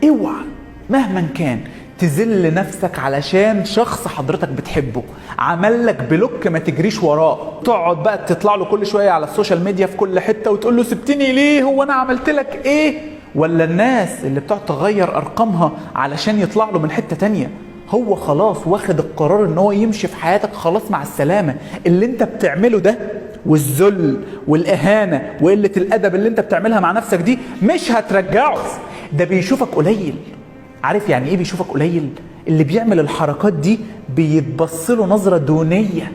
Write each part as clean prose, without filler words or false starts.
اوعى مهما كان تذل نفسك علشان شخص حضرتك بتحبه عمل لك بلوك، ما تجريش وراه. تقعد بقى تطلع له كل شويه على السوشيال ميديا في كل حته وتقول له سبتني ليه، هو انا عملت لك ايه؟ ولا الناس اللي بتقعد تغير ارقامها علشان يطلع له من حته تانية. هو خلاص واخد القرار ان هو يمشي في حياتك، خلاص مع السلامه. اللي انت بتعمله ده والذل والاهانه وقله الادب اللي انت بتعملها مع نفسك دي مش هترجعه. ده بيشوفك قليل. عارف يعني ايه بيشوفك قليل؟ اللي بيعمل الحركات دي بيتبص له نظره دونيه.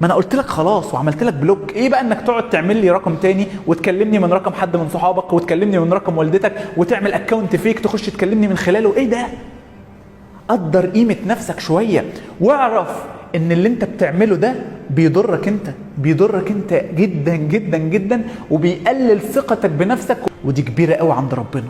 ما انا قلت لك خلاص وعملت لك بلوك، ايه بقى انك تقعد تعمل لي رقم تاني وتكلمني من رقم حد من صحابك وتكلمني من رقم والدتك وتعمل اكونت فيك تخش تكلمني من خلاله؟ ايه ده؟ قدر قيمة نفسك شوية واعرف ان اللي انت بتعمله ده بيضرك انت جدا جدا جدا، وبيقلل ثقتك بنفسك. ودي كبيرة قوي عند ربنا،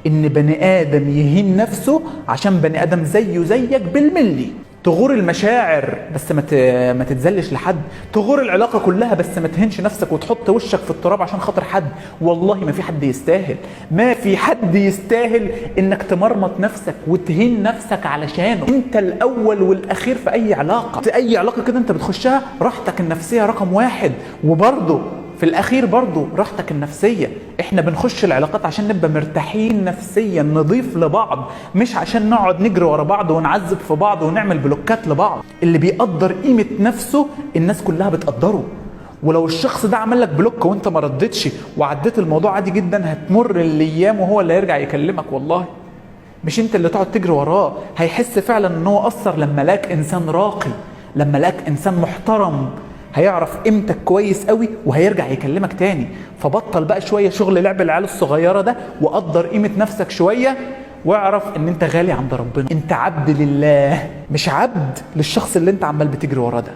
ان بني ادم يهين نفسه عشان بني ادم زيه زيك بالملي. تغور المشاعر بس ما تتذلش لحد، تغور العلاقة كلها بس ما تهنش نفسك وتحط وشك في التراب عشان خاطر حد. والله ما في حد يستاهل، ما في حد يستاهل انك تمرمط نفسك وتهين نفسك علشانه. انت الاول والاخير في اي علاقة كده انت بتخشها راحتك النفسية رقم واحد، وبرضه في الاخير برضو راحتك النفسية. احنا بنخش العلاقات عشان نبقى مرتاحين نفسيا، نضيف لبعض، مش عشان نقعد نجري ورا بعض ونعذب في بعض ونعمل بلوكات لبعض. اللي بيقدر قيمة نفسه الناس كلها بتقدره. ولو الشخص ده عمل لك بلوك وانت ما ردتش وعديت الموضوع عادي جدا، هتمر الايام وهو اللي هيرجع يكلمك. والله مش انت اللي تقعد تجري وراه. هيحس فعلا ان هو اثر لما لاك انسان راقي، لما لاك انسان محترم، هيعرف قيمتك كويس قوي وهيرجع يكلمك تاني. فبطل بقى شوية شغل لعب العيال الصغيرة ده، وقدر قيمة نفسك شوية، واعرف ان انت غالي عند ربنا. انت عبد لله مش عبد للشخص اللي انت عمال بتجري وراه ده.